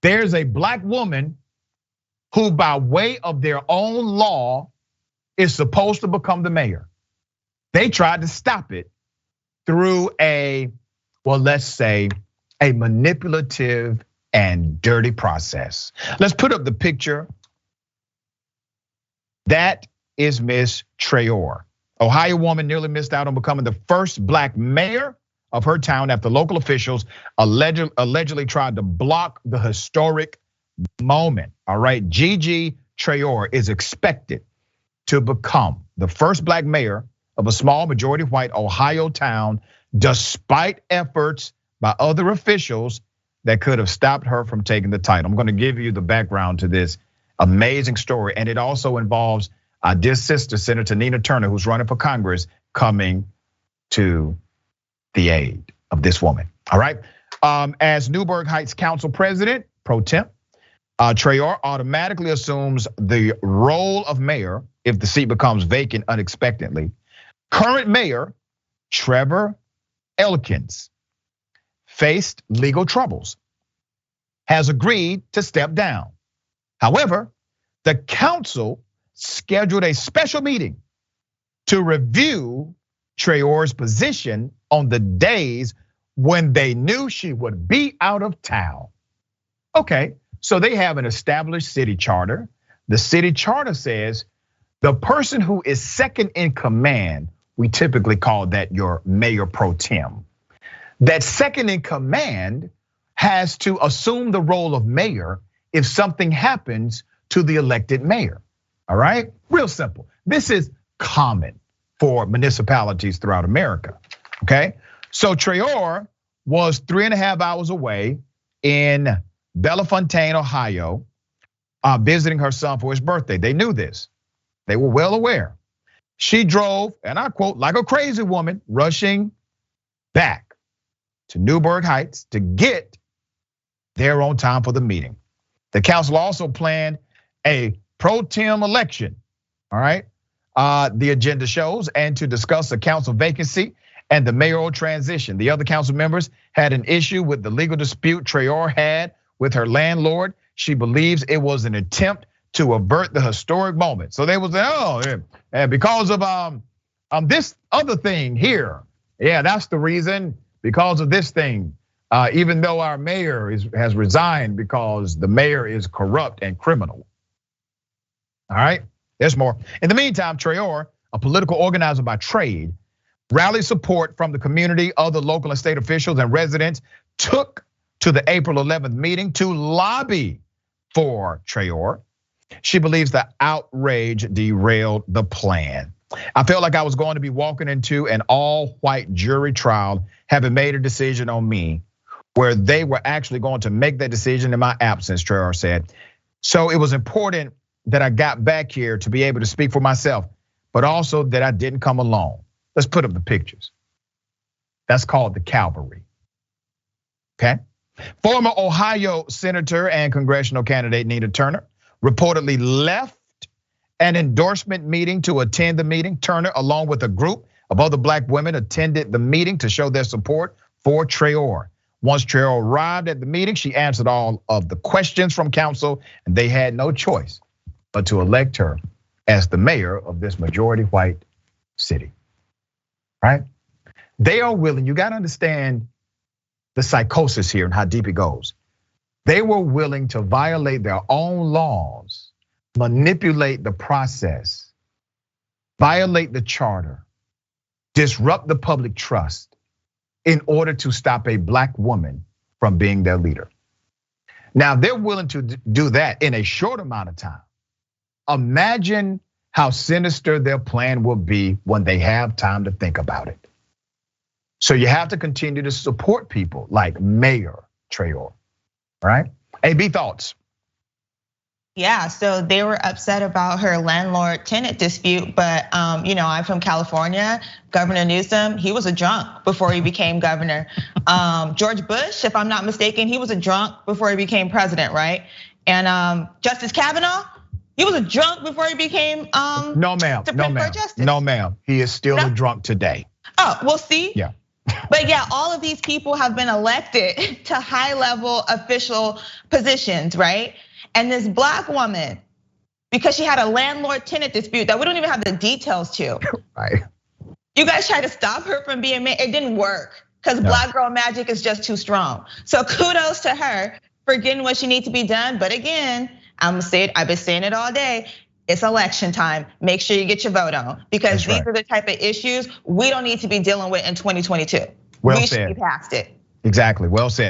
There's a black woman who, by way of their own law, is supposed to become the mayor. They tried to stop it through let's say, a manipulative and dirty process. Let's put up the picture. That is Miss Traore. Ohio woman nearly missed out on becoming the first black mayor of her town after local officials allegedly tried to block the historic moment. All right, Gigi Traore is expected to become the first black mayor of a small majority white Ohio town, despite efforts by other officials that could have stopped her from taking the title. I'm gonna give you the background to this amazing story, and it also involves dear sister, Senator Nina Turner, who's running for Congress, coming to the aid of this woman, all right? As Newburgh Heights Council President, pro temp, Traore automatically assumes the role of mayor if the seat becomes vacant unexpectedly. Current mayor, Trevor Elkins, faced legal troubles, has agreed to step down. However, the council scheduled a special meeting to review Traore's position on the days when they knew she would be out of town. Okay, so they have an established city charter. The city charter says the person who is second in command, we typically call that your mayor pro tem. That second in command has to assume the role of mayor if something happens to the elected mayor. All right, real simple. This is common for municipalities throughout America, okay? So Traore was 3.5 hours away in Bellefontaine, Ohio, visiting her son for his birthday. They knew this, they were well aware. She drove, and I quote, like a crazy woman, rushing back to Newburgh Heights to get there on time for the meeting. The council also planned a pro tem election, all right? The agenda shows, and to discuss a council vacancy and the mayoral transition. The other council members had an issue with the legal dispute Traore had with her landlord. She believes it was an attempt to avert the historic moment. So they was like, and because of this other thing here, yeah, that's the reason, because of this thing. Even though our mayor has resigned because the mayor is corrupt and criminal. All right, there's more. In the meantime, Traore, a political organizer by trade, rallied support from the community, other local and state officials and residents, took to the April 11th meeting to lobby for Traore. She believes the outrage derailed the plan. I felt like I was going to be walking into an all-white jury trial, having made a decision on me, where they were actually going to make that decision in my absence, Traore said. So it was important that I got back here to be able to speak for myself, but also that I didn't come alone. Let's put up the pictures. That's called the cavalry, okay? Former Ohio Senator and congressional candidate Nina Turner reportedly left an endorsement meeting to attend the meeting. Turner, along with a group of other black women, attended the meeting to show their support for Traore. Once Traore arrived at the meeting, she answered all of the questions from council, and they had no choice but to elect her as the mayor of this majority white city, right? They are willing, you gotta understand the psychosis here and how deep it goes. They were willing to violate their own laws, manipulate the process, violate the charter, disrupt the public trust in order to stop a black woman from being their leader. Now, they're willing to do that in a short amount of time. Imagine how sinister their plan will be when they have time to think about it. So you have to continue to support people like Mayor Traore, right? A.B, thoughts? Yeah, so they were upset about her landlord-tenant dispute, but I'm from California. Governor Newsom, he was a drunk before he became governor. George Bush, if I'm not mistaken, he was a drunk before he became president, right? And Justice Kavanaugh, he was a drunk before he became no ma'am, Supreme Court Justice. No ma'am, he is still a drunk today. Oh, well, see? Yeah. But yeah, all of these people have been elected to high-level official positions, right? And this black woman, because she had a landlord-tenant dispute that we don't even have the details to. Right. You guys tried to stop her from being mayor. It didn't work because black girl magic is just too strong. So kudos to her for getting what she needs to be done. But again, I've been saying it all day. It's election time. Make sure you get your vote on, because these are the type of issues we don't need to be dealing with in 2022. Well we said. should be past it. Exactly. Well said.